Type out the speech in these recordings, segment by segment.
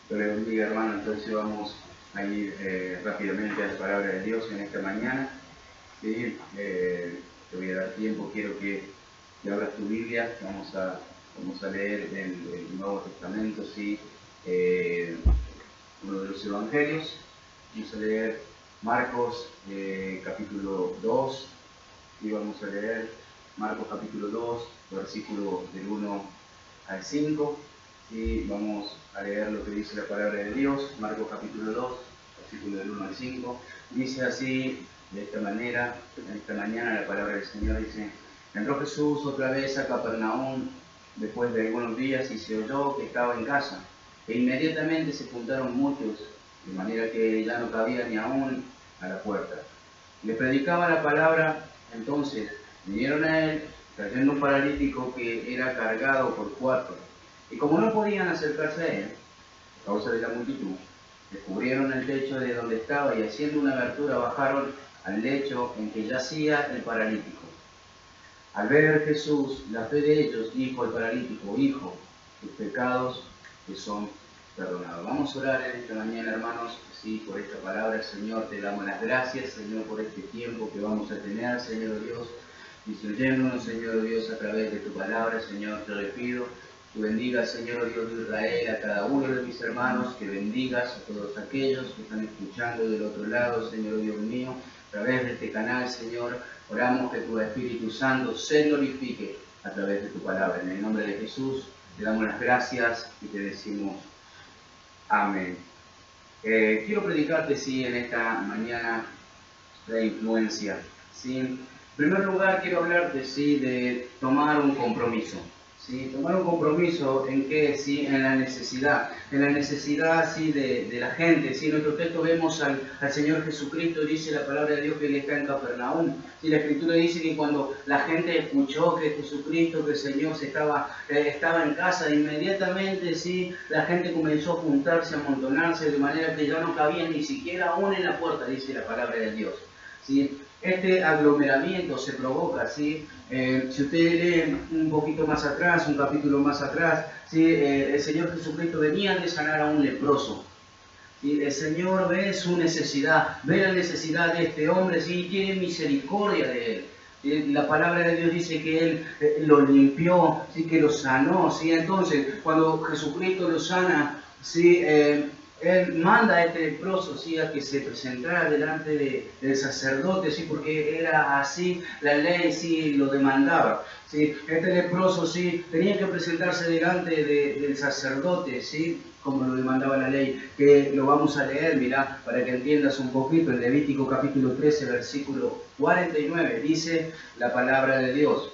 Dios le bendiga, hermano. Entonces vamos a ir rápidamente a la palabra de Dios en esta mañana. ¿Sí? Te voy a dar tiempo, quiero que abras tu Biblia. Vamos a leer el Nuevo Testamento, ¿sí? Uno de los Evangelios. Vamos a leer Marcos capítulo 2 y vamos a leer Marcos capítulo 2, versículo del 1 al 5. Y vamos a leer lo que dice la palabra de Dios, Marcos capítulo 2, versículo del 1 al 5. Dice así, de esta manera, en esta mañana la palabra del Señor dice: entró Jesús otra vez a Capernaum después de algunos días y se oyó que estaba en casa. E inmediatamente se juntaron muchos, de manera que ya no cabía ni aún a la puerta. Le predicaba la palabra. Entonces vinieron a él, trayendo un paralítico que era cargado por 4. Y como no podían acercarse a él, a causa de la multitud, descubrieron el techo de donde estaba y haciendo una abertura bajaron al lecho en que yacía el paralítico. Al ver Jesús la fe de ellos, dijo al paralítico: hijo, tus pecados te son perdonados. Vamos a orar en esta mañana, hermanos, sí, por esta palabra. Señor, te damos las gracias, Señor, por este tiempo que vamos a tener, Señor Dios, instruyéndonos, Señor Dios, a través de tu palabra. Señor, te le pido que bendigas, Señor Dios de Israel, a cada uno de mis hermanos, que bendigas a todos aquellos que están escuchando del otro lado, Señor Dios mío, a través de este canal, Señor. Oramos que tu Espíritu Santo se glorifique a través de tu palabra. En el nombre de Jesús te damos las gracias y te decimos amén. Quiero predicarte, sí, en esta mañana la influencia. ¿Sí? En primer lugar, quiero hablarte, sí, de tomar un compromiso. ¿Sí? Tomar un compromiso en qué, sí, en la necesidad, sí, de la gente. ¿Sí? En nuestro texto vemos al Señor Jesucristo, dice la palabra de Dios que Él está en Capernaum. ¿Sí? La Escritura dice que cuando la gente escuchó que Jesucristo, que el Señor estaba en casa, inmediatamente, ¿sí?, la gente comenzó a juntarse, a amontonarse, de manera que ya no cabía ni siquiera aún en la puerta, dice la palabra de Dios. ¿Sí? Este aglomeramiento se provoca, ¿sí? Si ustedes leen un poquito más atrás, un capítulo más atrás, ¿sí?, el Señor Jesucristo venía de sanar a un leproso. ¿Sí? El Señor ve su necesidad, ve la necesidad de este hombre, ¿sí?, y tiene misericordia de él. ¿Sí? La palabra de Dios dice que Él lo limpió, ¿sí?, que lo sanó. ¿Sí? Entonces, cuando Jesucristo lo sana, ¿sí?, Él manda a este leproso, ¿sí?, a que se presentara delante del sacerdote, ¿sí?, porque era así, la ley, ¿sí?, lo demandaba. ¿Sí? Este leproso, ¿sí?, tenía que presentarse delante del sacerdote, ¿sí?, como lo demandaba la ley, que lo vamos a leer, mirá, para que entiendas un poquito. En Levítico capítulo 13, versículo 49, dice la palabra de Dios: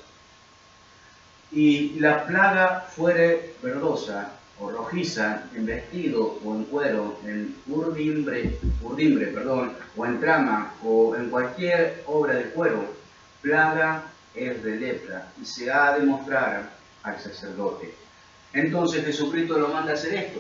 y la plaga fuere verdosa o rojiza, en vestido o en cuero, en urdimbre, o en trama, o en cualquier obra de cuero, plaga es de lepra, y se ha de mostrar al sacerdote. Entonces Jesucristo lo manda a hacer esto.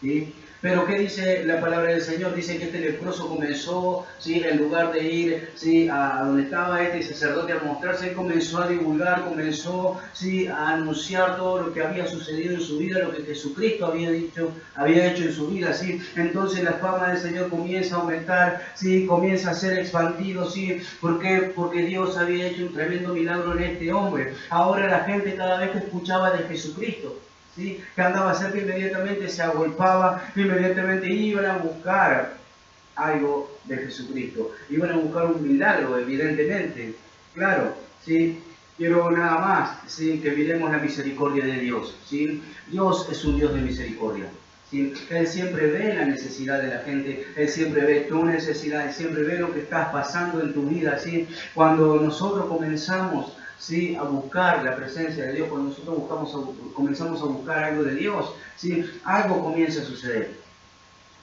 ¿Sí? Pero ¿qué dice la palabra del Señor? Dice que este leproso comenzó, ¿sí?, en lugar de ir, ¿sí?, a donde estaba este sacerdote a mostrarse, comenzó a divulgar, comenzó, ¿sí?, a anunciar todo lo que había sucedido en su vida, lo que Jesucristo había hecho en su vida. ¿Sí? Entonces la fama del Señor comienza a aumentar, ¿sí?, comienza a ser expandido. ¿Sí? ¿Por qué? Porque Dios había hecho un tremendo milagro en este hombre. Ahora la gente, cada vez que escuchaba de Jesucristo, ¿sí?, que andaba cerca, inmediatamente se agolpaba, inmediatamente iban a buscar algo de Jesucristo, iban a buscar un milagro, evidentemente. Claro, ¿sí? Quiero nada más, ¿sí?, que miremos la misericordia de Dios. ¿Sí? Dios es un Dios de misericordia. ¿Sí? Él siempre ve la necesidad de la gente, Él siempre ve tu necesidad, Él siempre ve lo que estás pasando en tu vida. ¿Sí? Cuando nosotros comenzamos, ¿sí?, a buscar la presencia de Dios, cuando nosotros comenzamos a buscar algo de Dios, ¿sí?, algo comienza a suceder.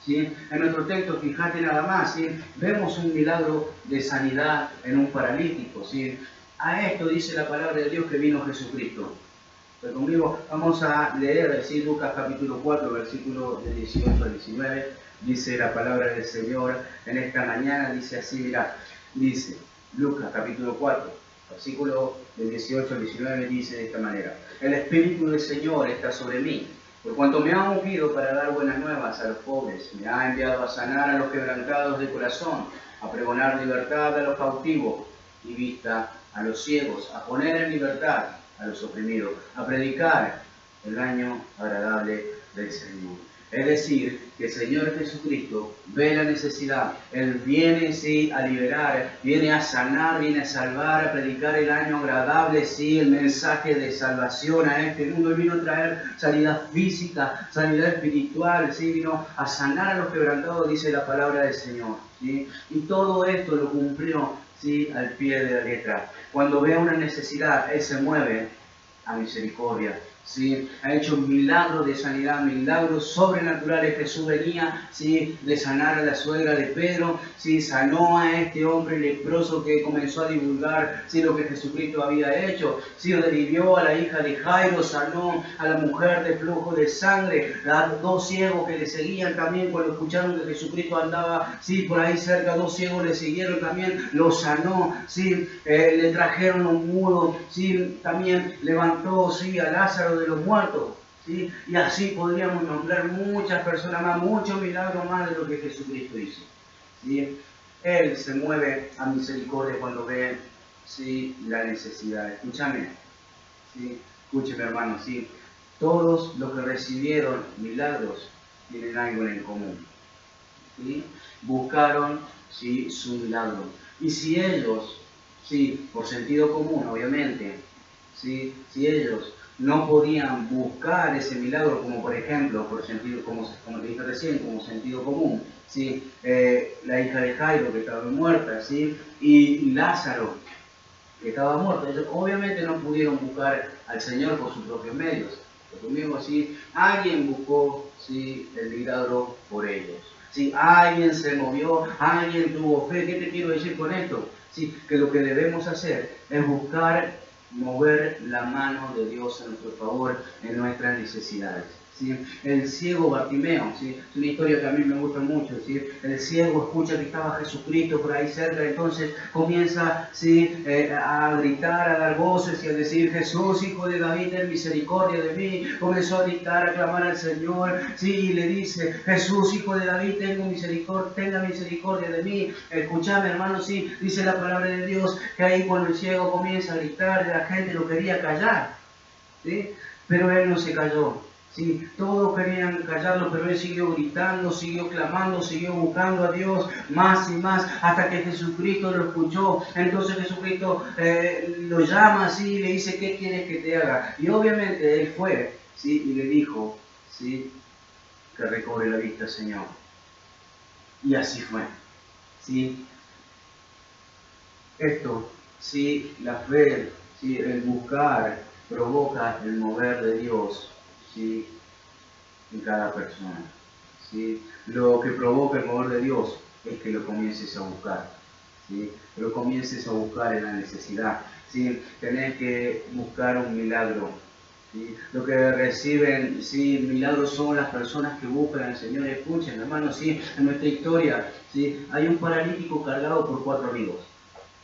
¿Sí? En nuestro texto, fíjate nada más, ¿sí?, vemos un milagro de sanidad en un paralítico. ¿Sí? A esto dice la palabra de Dios que vino Jesucristo. Pero conmigo vamos a leer, ¿sí?, Lucas capítulo 4, versículo de 18 al 19. Dice la palabra del Señor en esta mañana, dice así, mirá, dice Lucas capítulo 4, versículo de 18 al 19, dice de esta manera: el Espíritu del Señor está sobre mí, Por cuanto me ha ungido para dar buenas nuevas a los pobres, me ha enviado a sanar a los quebrantados de corazón, a pregonar libertad a los cautivos y vista a los ciegos, a poner en libertad a los oprimidos, a predicar el año agradable del Señor. Es decir, que el Señor Jesucristo ve la necesidad. Él viene, sí, a liberar, viene a sanar, viene a salvar, a predicar el año agradable, sí, el mensaje de salvación a este mundo. Él vino a traer sanidad física, sanidad espiritual, sí, vino a sanar a los quebrantados, dice la palabra del Señor, sí. Y todo esto lo cumplió, sí, al pie de la letra. Cuando ve una necesidad, Él se mueve a misericordia. ¿Sí? Ha hecho milagros de sanidad, milagros sobrenaturales. Jesús venía, ¿sí?, de sanar a la suegra de Pedro, ¿sí?, sanó a este hombre leproso que comenzó a divulgar, ¿sí?, lo que Jesucristo había hecho, ¿sí?, revivió a la hija de Jairo, sanó a la mujer de flujo de sangre, a dos ciegos que le seguían también cuando escucharon que Jesucristo andaba, ¿sí?, por ahí cerca. Dos ciegos le siguieron también, lo sanó, ¿sí?, le trajeron un mudo, ¿sí?, también levantó, ¿sí?, a Lázaro de los muertos, ¿sí? Y así podríamos nombrar muchas personas más, muchos milagros más de lo que Jesucristo hizo, ¿sí? Él se mueve a misericordia cuando ve, ¿sí?, la necesidad. Escúchame, ¿sí? Escúcheme, hermano, ¿sí? Todos los que recibieron milagros tienen algo en común, ¿sí? Buscaron, ¿sí?, su milagro. Y si ellos, ¿sí?, por sentido común, obviamente, ¿sí?, si ellos no podían buscar ese milagro, como por ejemplo, por sentido, como te dije recién, como sentido común, ¿sí?, la hija de Jairo que estaba muerta, ¿sí?, y Lázaro que estaba muerto, ellos obviamente no pudieron buscar al Señor por sus propios medios. Pero conmigo, ¿sí?, alguien buscó, ¿sí?, el milagro por ellos. ¿Sí? Alguien se movió, alguien tuvo fe. ¿Qué te quiero decir con esto? ¿Sí? Que lo que debemos hacer es buscar mover la mano de Dios a nuestro favor en nuestras necesidades, ¿sí? El ciego Bartimeo, ¿sí?, es una historia que a mí me gusta mucho, ¿sí? El ciego escucha que estaba Jesucristo por ahí cerca, entonces comienza, ¿sí?, a gritar, a dar voces y a decir: Jesús, hijo de David, ten misericordia de mí. Comenzó a gritar, a clamar al Señor, ¿sí?, y le dice: Jesús, hijo de David, tenga misericordia de mí. Escuchame, hermano, sí, dice la palabra de Dios que ahí cuando el ciego comienza a gritar, la gente lo quería callar, ¿sí?, pero él no se calló. Sí, todos querían callarlo, pero él siguió gritando, siguió clamando, siguió buscando a Dios más y más, hasta que Jesucristo lo escuchó. Entonces Jesucristo lo llama así y le dice: ¿qué quieres que te haga? Y obviamente él fue, ¿sí?, y le dijo, ¿sí?, que recobre la vista, Señor. Y así fue, ¿sí? Esto, ¿sí?, la fe, ¿sí?, el buscar, provoca el mover de Dios, ¿sí?, en cada persona, ¿sí? Lo que provoca el mover de Dios es que lo comiences a buscar, ¿sí?, que lo comiences a buscar en la necesidad, ¿sí? Tenés que buscar un milagro, ¿sí? Lo que reciben, ¿sí?, milagros son las personas que buscan al Señor. Escuchen, hermanos, ¿sí?, en nuestra historia, ¿sí?, hay un paralítico cargado por 4 amigos.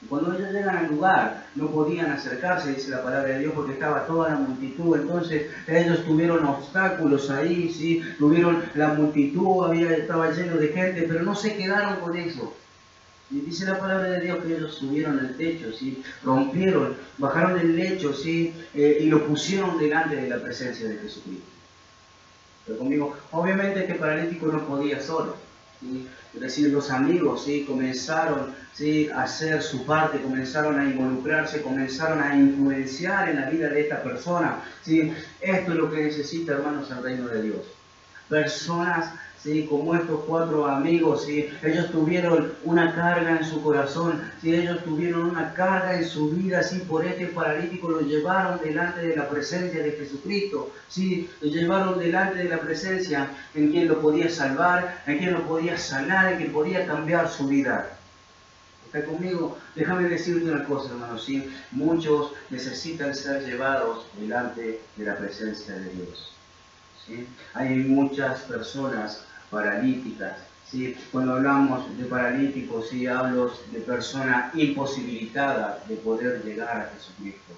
Y cuando ellos llegan al lugar, no podían acercarse, dice la palabra de Dios, porque estaba toda la multitud. Entonces ellos tuvieron obstáculos ahí, ¿sí?, tuvieron la multitud, estaba lleno de gente, pero no se quedaron con eso. Y dice la palabra de Dios que ellos subieron el techo, ¿sí?, rompieron, bajaron el lecho, ¿sí?, y lo pusieron delante de la presencia de Jesucristo. Pero conmigo, obviamente este paralítico no podía solo, ¿sí? Es decir, los amigos, ¿sí?, comenzaron, ¿sí?, a hacer su parte, comenzaron a involucrarse, comenzaron a influenciar en la vida de esta persona, ¿sí? Esto es lo que necesita, hermanos, el reino de Dios. Personas, ¿sí?, como estos 4 amigos, ¿sí?, ellos tuvieron una carga en su corazón, ¿sí?, ellos tuvieron una carga en su vida, ¿sí?, por este paralítico lo llevaron delante de la presencia de Jesucristo, ¿sí?, lo llevaron delante de la presencia en quien lo podía salvar, en quien lo podía sanar, en quien podía cambiar su vida. ¿Está conmigo? Déjame decirte una cosa, hermano, ¿sí? Muchos necesitan ser llevados delante de la presencia de Dios, ¿sí? Hay muchas personas paralíticas, ¿sí? Cuando hablamos de paralíticos, ¿sí?, hablo de persona imposibilitada de poder llegar a Jesucristo.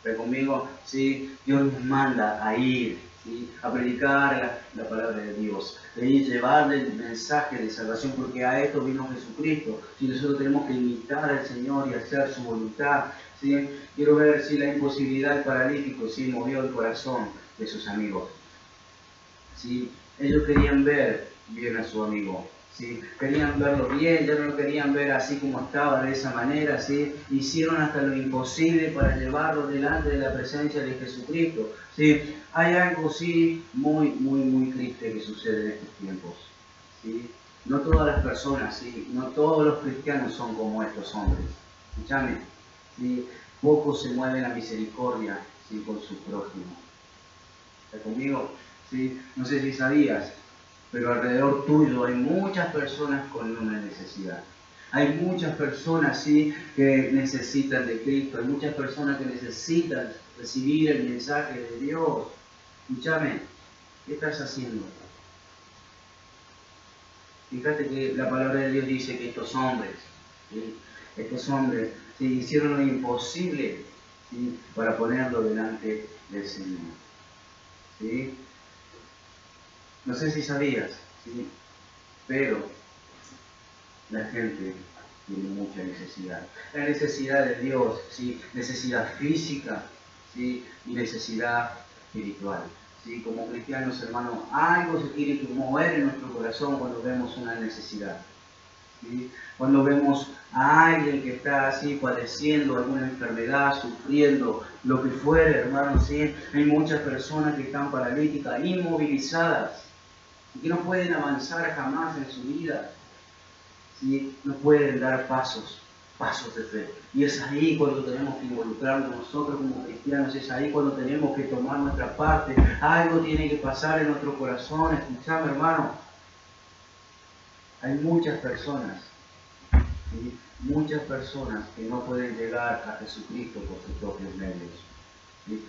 Pero conmigo, ¿sí?, Dios nos manda a ir, ¿sí? A predicar la palabra de Dios, y llevarle el mensaje de salvación, porque a esto vino Jesucristo. Si nosotros tenemos que imitar al Señor y hacer su voluntad, ¿sí? Quiero ver si la imposibilidad del paralítico sí movió el corazón de sus amigos. ¿Sí? Ellos querían ver bien a su amigo, ¿sí? Querían verlo bien, ya no lo querían ver así como estaba, de esa manera, ¿sí? Hicieron hasta lo imposible para llevarlo delante de la presencia de Jesucristo, ¿sí? Hay algo, sí, muy triste que sucede en estos tiempos, ¿sí? No todas las personas, ¿sí? No todos los cristianos son como estos hombres, escúchame, ¿sí? Pocos se mueven a misericordia, ¿sí? Con su prójimo. ¿Está conmigo? ¿Sí? No sé si sabías, pero alrededor tuyo hay muchas personas con una necesidad. Hay muchas personas, sí, que necesitan de Cristo. Hay muchas personas que necesitan recibir el mensaje de Dios. Escúchame, ¿qué estás haciendo? Fíjate que la palabra de Dios dice que estos hombres, ¿sí? Estos hombres, ¿sí? Hicieron lo imposible, ¿sí? Para ponerlo delante del Señor. ¿Sí? No sé si sabías, ¿sí? Pero la gente tiene mucha necesidad. La necesidad de Dios, ¿sí? Necesidad física, ¿sí? Y necesidad espiritual. ¿Sí? Como cristianos, hermanos, algo se tiene que mover en nuestro corazón cuando vemos una necesidad. ¿Sí? Cuando vemos a alguien que está así padeciendo alguna enfermedad, sufriendo, lo que fuere, hermanos, ¿sí? Hay muchas personas que están paralíticas, inmovilizadas, y que no pueden avanzar jamás en su vida, ¿sí? No pueden dar pasos de fe. Y es ahí cuando tenemos que involucrarnos nosotros como cristianos, es ahí cuando tenemos que tomar nuestra parte. Algo tiene que pasar en nuestro corazón, escuchame, hermano. Hay muchas personas, ¿sí? Muchas personas que no pueden llegar a Jesucristo por sus propios medios, ¿sí?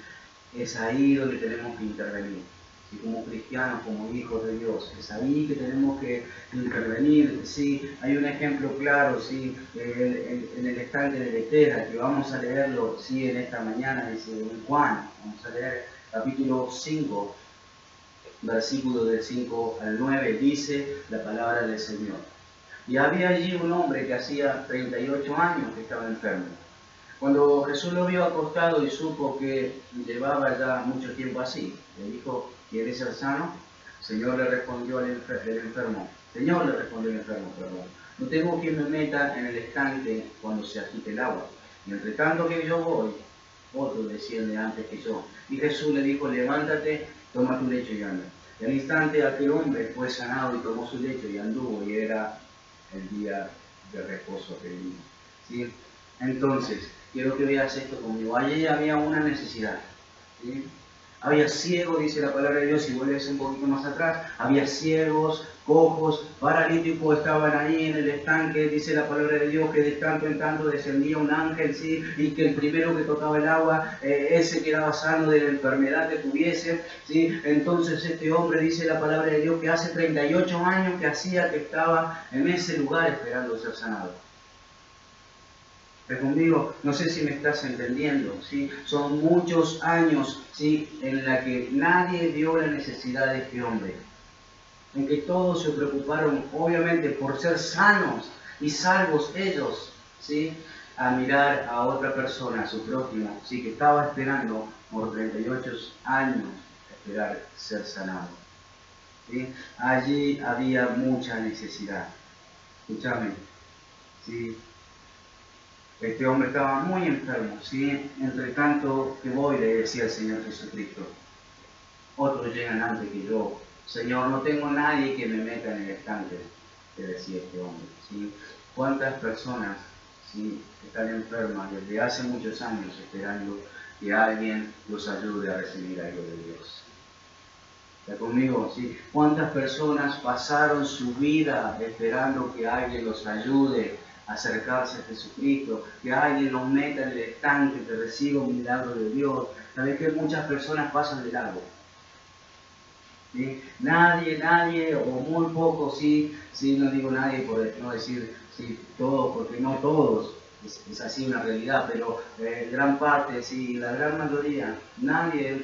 Es ahí donde tenemos que intervenir. Y como cristianos, como hijos de Dios, es ahí que tenemos que intervenir. ¿Sí? Hay un ejemplo claro, ¿sí? En el estanque de Betesda, que vamos a leerlo, ¿sí? En esta mañana, dice en Juan, vamos a leer capítulo 5, versículo del 5 al 9, dice la palabra del Señor. Y había allí un hombre que hacía 38 años que estaba enfermo. Cuando Jesús lo vio acostado y supo que llevaba ya mucho tiempo así, le dijo, ¿quieres ser sano? Señor, le respondió el enfermo. Señor, le respondió el enfermo, perdón. No tengo quien me meta en el estanque cuando se agite el agua. Y entre tanto que yo voy, otro desciende antes que yo. Y Jesús le dijo, levántate, toma tu lecho y anda. Y al instante aquel hombre fue sanado y tomó su lecho y anduvo, y era el día de reposo que vino. ¿Sí? Entonces, quiero que veas esto conmigo. Allí había una necesidad, ¿sí? Había ciegos, dice la palabra de Dios, si vuelves un poquito más atrás, había ciegos, cojos, paralíticos, estaban ahí en el estanque, dice la palabra de Dios que de tanto en tanto descendía un ángel, ¿sí? Y que el primero que tocaba el agua, ese quedaba sano de la enfermedad que tuviese, ¿sí? Entonces este hombre, dice la palabra de Dios, que hace 38 años que hacía que estaba en ese lugar esperando ser sanado. Pero conmigo, no sé si me estás entendiendo, ¿sí? Son muchos años, ¿sí? En la que nadie vio la necesidad de este hombre, en que todos se preocuparon, obviamente, por ser sanos y salvos ellos, ¿sí? A mirar a otra persona, a su prójimo, ¿sí? Que estaba esperando por 38 años esperar ser sanado, ¿sí? Allí había mucha necesidad. Escúchame, ¿sí? Este hombre estaba muy enfermo, ¿sí? Entre tanto que voy, le decía el Señor Jesucristo, otros llegan antes que yo. Señor, no tengo nadie que me meta en el estanque, le decía este hombre, ¿sí? ¿Cuántas personas, ¿sí? Están enfermas desde hace muchos años esperando que alguien los ayude a recibir algo de Dios? ¿Está conmigo? ¿Sí? ¿Cuántas personas pasaron su vida esperando que alguien los ayude a acercarse a Jesucristo, que alguien los meta en el estanque, que reciba un milagro de Dios? ¿Sabes que muchas personas pasan de largo? ¿Sí? Nadie, o muy pocos, sí, no digo nadie por no decir sí, todos, porque no todos, es así una realidad, pero gran parte, sí, la gran mayoría, nadie,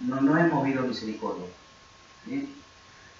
no hemos visto misericordia. ¿Sí?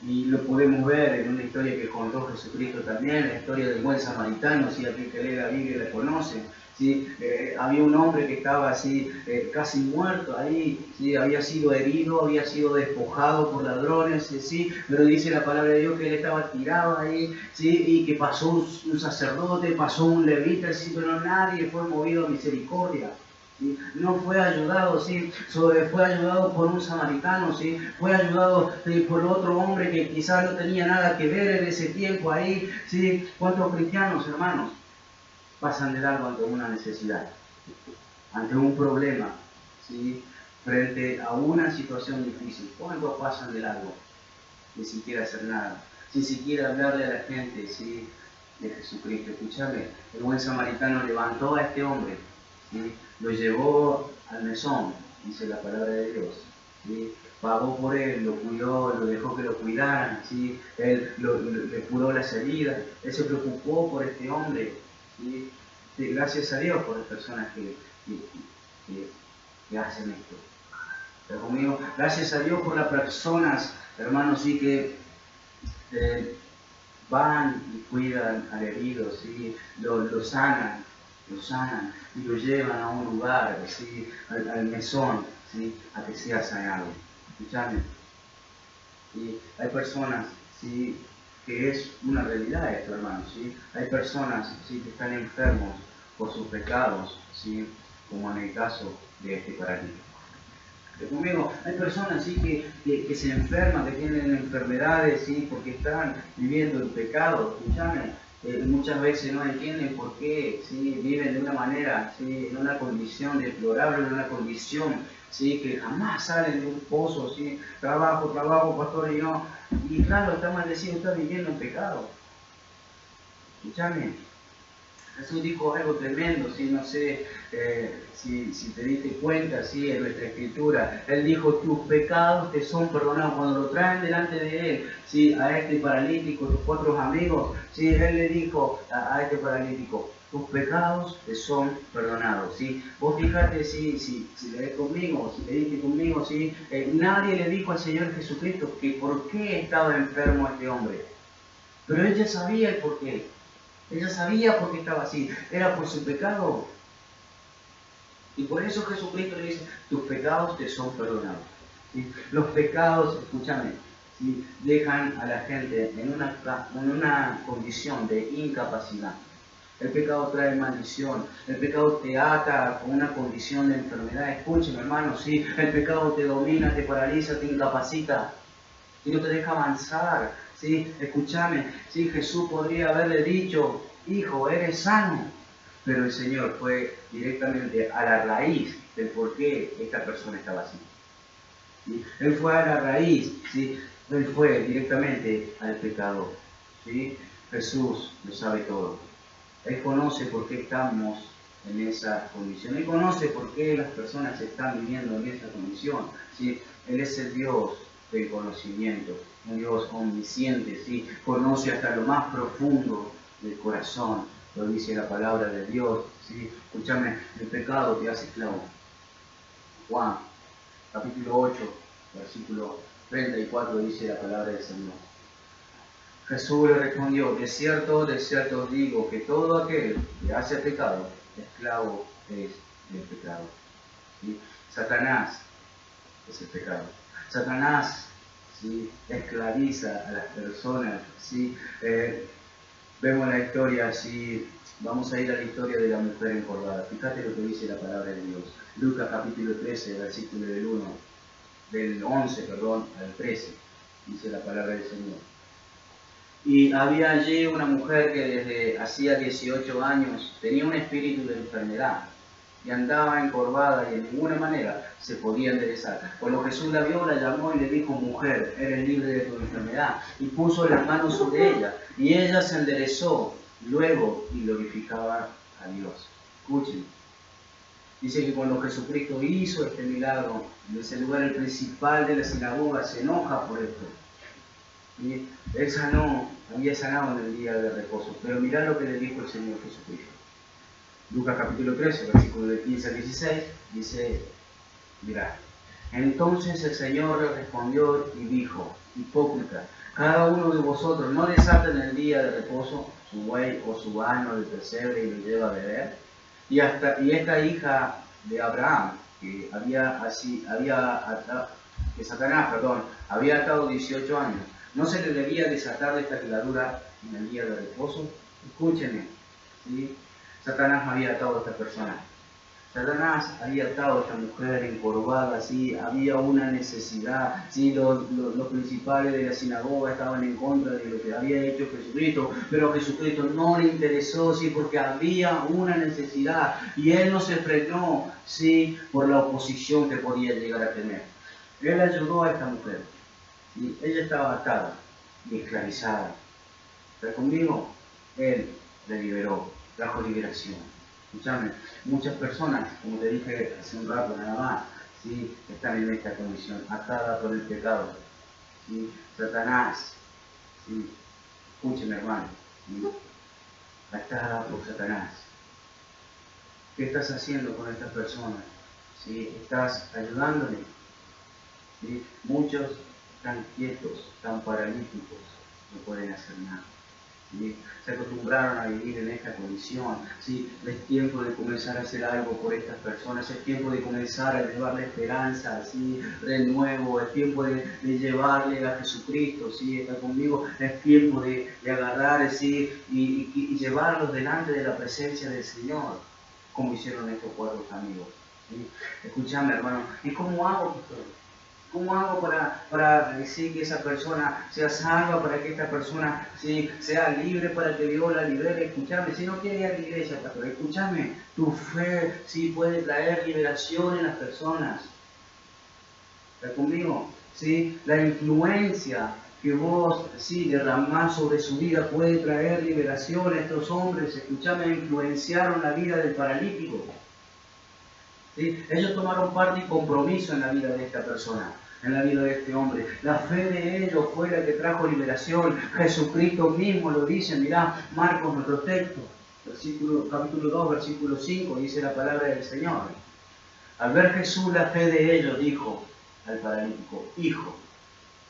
Y lo podemos ver en una historia que contó Jesucristo también, la historia del buen samaritano, si aquel que lee la Biblia la conoce. ¿Sí? Había un hombre que estaba así, casi muerto ahí, ¿sí? Había sido herido, había sido despojado por ladrones, ¿sí? Pero dice la palabra de Dios que él estaba tirado ahí, ¿sí? Y que pasó un sacerdote, pasó un levita, ¿sí? Pero nadie fue movido a misericordia. ¿Sí? No fue ayudado, ¿sí? Fue ayudado por un samaritano, ¿sí? Fue ayudado por otro hombre que quizás no tenía nada que ver en ese tiempo ahí, ¿sí? ¿Cuántos cristianos, hermanos, pasan de largo ante una necesidad, ante un problema, ¿sí? Frente a una situación difícil? ¿Cuántos pasan de largo? Ni siquiera hacer nada, sin siquiera hablarle a la gente, ¿sí? De Jesucristo. Escuchame, el buen samaritano levantó a este hombre, ¿sí? Lo llevó al mesón, dice la palabra de Dios, ¿sí? Pagó por él, lo cuidó, lo dejó que lo cuidaran, ¿sí? Él le curó las heridas, él se preocupó por este hombre, ¿sí? Gracias a Dios por las personas que hacen esto. Pero conmigo, gracias a Dios por las personas, hermanos, sí, que van y cuidan al herido, ¿sí? Lo sanan y lo llevan a un lugar, ¿sí? Al mesón, ¿sí? A que sea sanado. Escuchame. Y hay personas, ¿sí? Que es una realidad esto, hermanos, ¿sí? Hay personas, ¿sí? Que están enfermos por sus pecados, ¿sí? Como en el caso de este paralítico. Conmigo, hay personas ¿sí? que se enferman, que tienen enfermedades, ¿sí? Porque están viviendo el pecado. Escuchame, muchas veces no entienden por qué, ¿sí? Viven de una manera, ¿sí? En una condición deplorable, en una condición, ¿sí? Que jamás salen de un pozo, ¿sí? Trabajo, pastor, y no. Y claro, está maldecido, está viviendo en pecado. Escuchame. Jesús dijo algo tremendo, ¿sí? No sé si te diste cuenta, ¿sí? En nuestra escritura. Él dijo, tus pecados te son perdonados. Cuando lo traen delante de él, ¿sí? A este paralítico, tus cuatro amigos, ¿sí? Él le dijo a este paralítico, tus pecados te son perdonados, ¿sí? Vos fíjate, si lees conmigo, si leíste conmigo, ¿sí? Nadie le dijo al Señor Jesucristo que por qué estaba enfermo este hombre. Pero ella sabía el por qué. Ella sabía por qué estaba así. Era por su pecado. Y por eso Jesucristo le dice, tus pecados te son perdonados. ¿Sí? Los pecados, escúchame, ¿sí? Dejan a la gente en una condición de incapacidad. El pecado trae maldición. El pecado te ata con una condición de enfermedad. Escúchame, hermano, ¿sí? El pecado te domina, te paraliza, te incapacita. Y no te deja avanzar, ¿sí? Escúchame, ¿sí? Jesús podría haberle dicho, hijo, eres sano, pero el Señor fue directamente a la raíz del por qué esta persona estaba así. ¿Sí? Él fue a la raíz, ¿sí? Él fue directamente al pecador, ¿sí? Jesús lo sabe todo. Él conoce por qué estamos en esa condición. Él conoce por qué las personas están viviendo en esa condición, ¿sí? Él es el Dios del conocimiento, un Dios omnisciente, ¿sí? Conoce hasta lo más profundo del corazón, lo dice la palabra de Dios, ¿sí? Escúchame, el pecado te hace esclavo. Juan, capítulo 8, versículo 34, dice la palabra del Señor. Jesús le respondió, de cierto os digo, que todo aquel que hace pecado, esclavo es del pecado. ¿Sí? Satanás es el pecado. Satanás, ¿sí? Esclaviza a las personas, ¿sí? Vemos la historia, ¿sí? Vamos a ir a la historia de la mujer encorvada. Fíjate lo que dice la palabra de Dios. Lucas capítulo 13, versículo del 11 al 13, dice la palabra del Señor. Y había allí una mujer que desde hacía 18 años tenía un espíritu de enfermedad y andaba encorvada y de ninguna manera se podía enderezar. Cuando Jesús la vio, la llamó y le dijo, mujer, eres libre de tu enfermedad. Y puso las manos sobre ella y ella se enderezó luego y glorificaba a Dios. Escuchen. Dice que cuando Jesucristo hizo este milagro, en ese lugar el principal de la sinagoga se enoja por esto. Y él había sanado en el día de reposo. Pero mirá lo que le dijo el Señor Jesucristo. Lucas capítulo 13, versículo de 15 al 16, dice, mirá, entonces el Señor le respondió y dijo, hipócrita, cada uno de vosotros no desata en el día de reposo su buey o su asno del pesebre y lo lleva a beber. Y esta hija de Abraham, que que Satanás, había atado 18 años, ¿no se le debía desatar de esta criatura en el día de reposo? Escúchenme, ¿sí? Satanás había atado a esta persona. Satanás había atado a esta mujer encorvada, ¿sí? Había una necesidad, ¿sí? Los principales de la sinagoga estaban en contra de lo que había hecho Jesucristo, pero a Jesucristo no le interesó, ¿sí? Porque había una necesidad y él no se frenó, ¿sí? Por la oposición que podía llegar a tener. Él ayudó a esta mujer, ¿sí? Ella estaba atada y esclavizada. ¿Está conmigo? Él le liberó, trajo liberación. Escúchame, muchas personas, como te dije hace un rato nada más, ¿sí? Están en esta condición, atada por el pecado. ¿Sí? Satanás, ¿sí? Escúcheme hermano, ¿sí? Atada por Satanás. ¿Qué estás haciendo con estas personas? ¿Sí? ¿Estás ayudándole? ¿Sí? Muchos están quietos, están paralíticos, no pueden hacer nada. ¿Sí? Se acostumbraron a vivir en esta condición, ¿sí? Es tiempo de comenzar a hacer algo por estas personas, es tiempo de comenzar a llevarle esperanza, ¿sí? Renuevo, es tiempo de llevarle a Jesucristo, ¿sí? Está conmigo, es tiempo de agarrar, ¿sí? y llevarlos delante de la presencia del Señor, como hicieron estos 4 amigos. ¿Sí? Escuchame hermano, ¿y cómo hago, pastor? ¿Cómo hago para decir que esa persona sea salva, para que esta persona sea libre, para que Dios la libere? Escúchame, si no quiere ir a la iglesia, pastor, escúchame, tu fe puede traer liberación en las personas. ¿Está conmigo? ¿Sí? La influencia que vos derramás sobre su vida puede traer liberación. Estos hombres, escúchame, influenciaron la vida del paralítico. ¿Sí? Ellos tomaron parte y compromiso en la vida de esta persona, en la vida de este hombre. La fe de ellos fue la que trajo liberación. Jesucristo mismo lo dice, mirá, Marcos, nuestro texto, capítulo 2, versículo 5, dice la palabra del Señor. Al ver Jesús la fe de ellos, dijo al paralítico, hijo,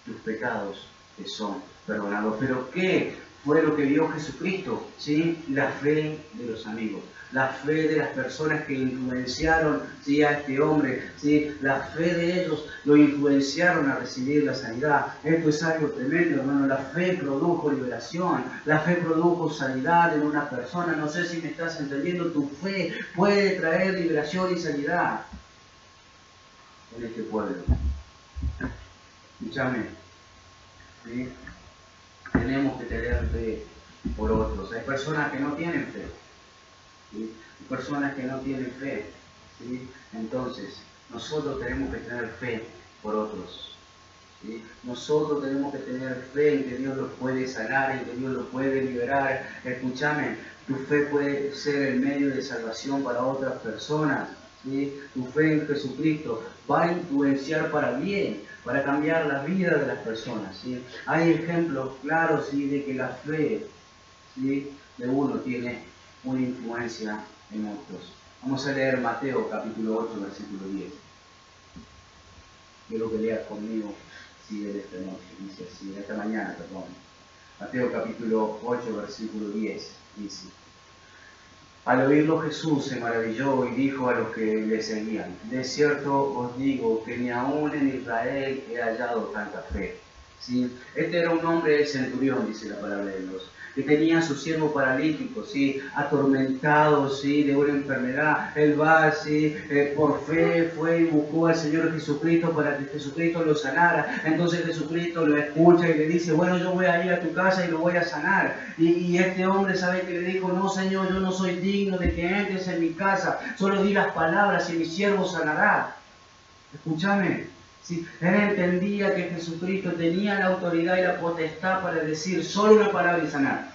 tus pecados te son perdonados. Pero ¿qué fue lo que vio Jesucristo? ¿Sí? La fe de los amigos, la fe de las personas que influenciaron, ¿sí? A este hombre, ¿sí? La fe de ellos lo influenciaron a recibir la sanidad. Esto es algo tremendo, hermano. La fe produjo liberación, la fe produjo sanidad en una persona. No sé si me estás entendiendo. Tu fe puede traer liberación y sanidad en este pueblo. Escúchame, ¿sí? Tenemos que tener fe por otros. Hay personas que no tienen fe, ¿sí? Hay personas que no tienen fe, ¿sí? Entonces, nosotros tenemos que tener fe por otros, ¿sí? Nosotros tenemos que tener fe en que Dios los puede sanar, en que Dios los puede liberar. Escúchame, tu fe puede ser el medio de salvación para otras personas, ¿sí? Tu fe en Jesucristo va a influenciar para bien, para cambiar la vida de las personas, ¿sí? Hay ejemplos claros, ¿sí? De que la fe, ¿sí? de uno tiene una influencia en otros. Vamos a leer Mateo capítulo 8, versículo 10. Quiero que leas conmigo, ¿sí? De esta noche, dice así, de esta mañana, perdón. Mateo capítulo 8, versículo 10, dice: Al oírlo Jesús se maravilló y dijo a los que le seguían: de cierto os digo que ni aún en Israel he hallado tanta fe. ¿Sí? Este era un hombre centurión, dice la palabra de Dios, que tenía a su siervo paralítico, ¿sí? Atormentado, ¿sí? De una enfermedad. Él va, ¿sí? Por fe fue y buscó al Señor Jesucristo para que Jesucristo lo sanara. Entonces Jesucristo lo escucha y le dice: bueno, yo voy a ir a tu casa y lo voy a sanar. Y este hombre, ¿sabe que le dijo? No, Señor, yo no soy digno de que entres en mi casa, solo di las palabras y mi siervo sanará. Escúchame. ¿Sí? Él entendía que Jesucristo tenía la autoridad y la potestad para decir solo una palabra y sanar.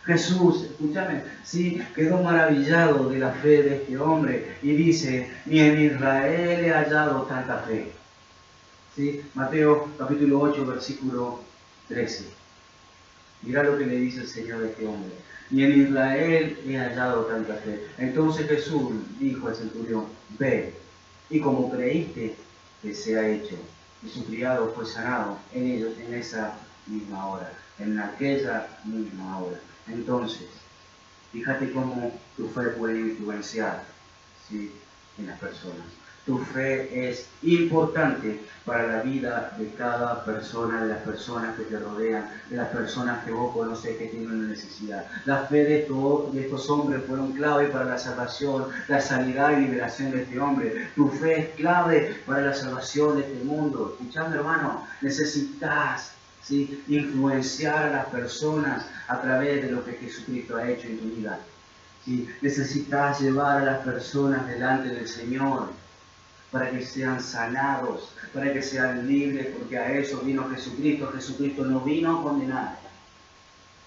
Jesús, escúchame, ¿sí? Quedó maravillado de la fe de este hombre y dice: ni en Israel he hallado tanta fe. ¿Sí? Mateo capítulo 8, versículo 13. Mirá lo que le dice el Señor a este hombre. Y en Israel he hallado tanta fe. Entonces Jesús dijo al centurión, ve, y como creíste, que se ha hecho. Y su criado fue sanado en esa misma hora, en aquella misma hora. Entonces, fíjate cómo tu fe puede influenciar, ¿sí?, en las personas. Tu fe es importante para la vida de cada persona, de las personas que te rodean, de las personas que vos conocés que tienen una necesidad. La fe de estos hombres fueron clave para la salvación, la sanidad y liberación de este hombre. Tu fe es clave para la salvación de este mundo. Escuchame, hermano, necesitas, ¿sí?, influenciar a las personas a través de lo que Jesucristo ha hecho en tu vida. ¿Sí? Necesitas llevar a las personas delante del Señor para que sean sanados, para que sean libres, porque a eso vino Jesucristo. Jesucristo no vino a condenar,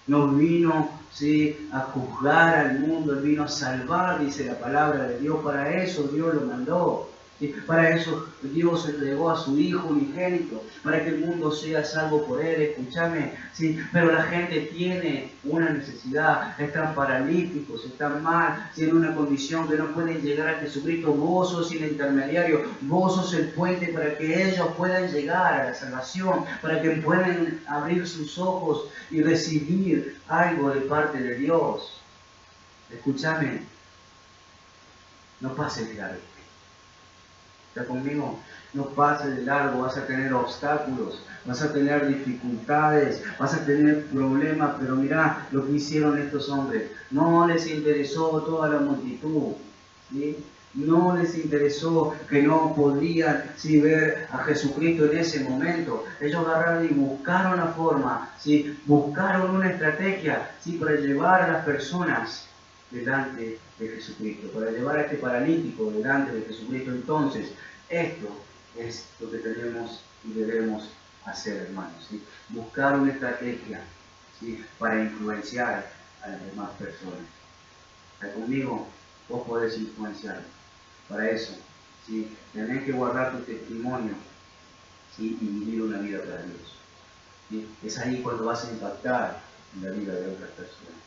no vino, ¿sí?, a juzgar al mundo, Él vino a salvar, dice la palabra de Dios. Para eso Dios lo mandó. ¿Sí? Para eso Dios entregó a su Hijo unigénito, para que el mundo sea salvo por Él. Escúchame, ¿sí? Pero la gente tiene una necesidad, están paralíticos, están mal, tienen una condición que no pueden llegar a Jesucristo. Vos sos el intermediario, vos sos el puente para que ellos puedan llegar a la salvación, para que puedan abrir sus ojos y recibir algo de parte de Dios. Escúchame, no pases de largo. ¿Está conmigo? No pases de largo, vas a tener obstáculos, vas a tener dificultades, vas a tener problemas, pero mirá lo que hicieron estos hombres. No les interesó toda la multitud, ¿sí? No les interesó que no podían, ¿sí?, ver a Jesucristo en ese momento. Ellos agarraron y buscaron la forma, ¿sí?, buscaron una estrategia, ¿sí?, para llevar a las personas delante de Jesucristo, para llevar a este paralítico delante de Jesucristo. Entonces, esto es lo que tenemos y debemos hacer, hermanos, ¿sí? Buscar una estrategia, ¿sí?, para influenciar a las demás personas. ¿Está conmigo? Vos podés influenciar. Para eso, ¿sí?, tenés que guardar tu testimonio, ¿sí?, y vivir una vida para Dios, ¿sí? Es ahí cuando vas a impactar en la vida de otras personas.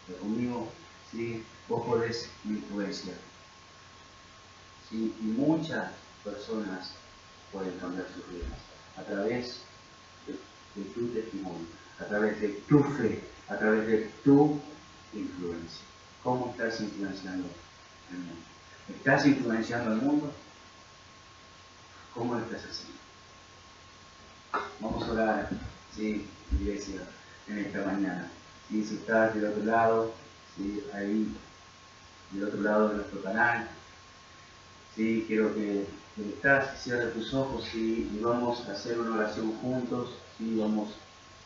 ¿Está conmigo? ¿Sí? Vos podés influenciar, ¿sí? Y muchas personas pueden cambiar sus vidas a través de tu testimonio, a través de tu fe, a través de tu influencia. ¿Cómo estás influenciando el mundo? ¿Estás influenciando al mundo? ¿Cómo lo estás haciendo? Vamos a orar, ¿sí?, iglesia, en esta mañana. ¿Sí? Si estás del otro lado, ¿sí?, ahí del otro lado de nuestro canal, ¿sí?, quiero que estás, cierra tus ojos, ¿sí?, y vamos a hacer una oración juntos, ¿sí? Vamos,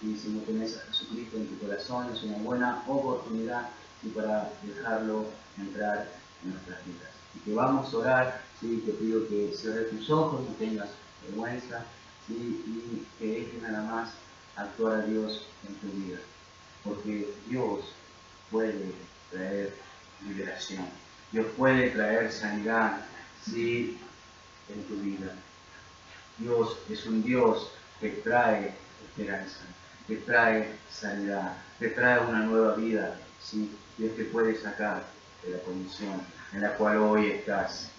¿sí?, si no tenés a Jesucristo en tu corazón, es una buena oportunidad, ¿sí?, para dejarlo entrar en nuestras vidas. Y que vamos a orar, ¿sí?, te pido que cierres tus ojos, no tengas vergüenza, ¿sí?, y que dejes nada más actuar a Dios en tu vida, porque Dios puede traer liberación, Dios puede traer sanidad, ¿sí?, en tu vida. Dios es un Dios que trae esperanza, que trae sanidad, que trae una nueva vida, ¿sí? Dios te puede sacar de la condición en la cual hoy estás,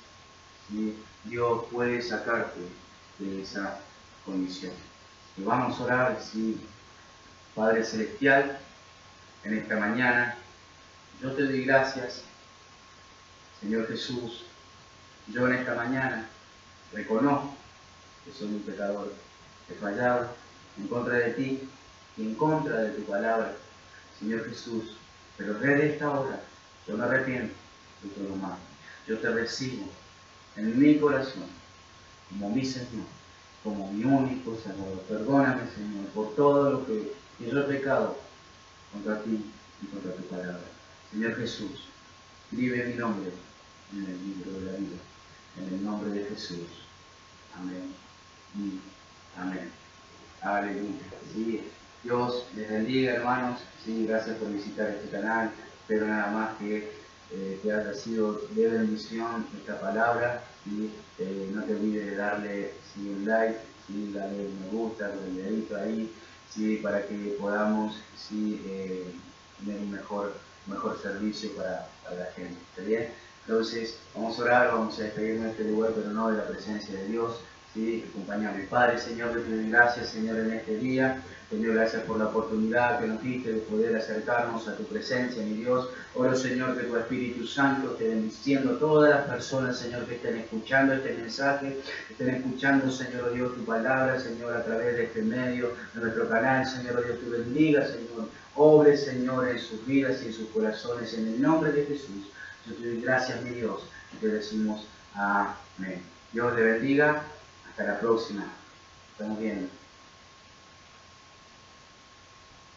¿sí? Dios puede sacarte de esa condición. Y vamos a orar, ¿sí? Padre Celestial, en esta mañana, yo te doy gracias, Señor Jesús. Yo en esta mañana reconozco que soy un pecador, he fallado en contra de ti y en contra de tu palabra, Señor Jesús. Pero desde esta hora yo me arrepiento de todo mal. Yo te recibo en mi corazón como mi Señor, como mi único Salvador. Perdóname, Señor, por todo lo que yo he pecado contra ti y contra tu palabra. Señor Jesús, escribe mi nombre en el libro de la vida, en el nombre de Jesús. Amén y amén. Aleluya. Sí, Dios les bendiga, hermanos. Sí, gracias por visitar este canal. Espero nada más que te haya sido de bendición esta palabra. ¿Sí? No te olvides de darle, sí, un like, ¿sí?, darle un me gusta, un dedito ahí. ¿sí? Para que podamos, ¿sí? Tener un mejor servicio para la gente. ¿Está bien? Entonces, vamos a orar, vamos a despedirnos de este lugar, pero no de la presencia de Dios. ¿Sí? Acompañame, Padre, Señor, te doy gracias, Señor, en este día. Te doy gracias por la oportunidad que nos diste de poder acercarnos a tu presencia, mi Dios. Oro, Señor, que tu Espíritu Santo esté bendiciendo a todas las personas, Señor, que estén escuchando este mensaje, que estén escuchando, Señor Dios, tu palabra, Señor, a través de este medio, de nuestro canal, Señor Dios, tu bendiga, Señor. Obre, Señor, en sus vidas y en sus corazones, en el nombre de Jesús. Yo te doy gracias, mi Dios, y te decimos amén. Dios te bendiga. Hasta la próxima. Estamos viendo.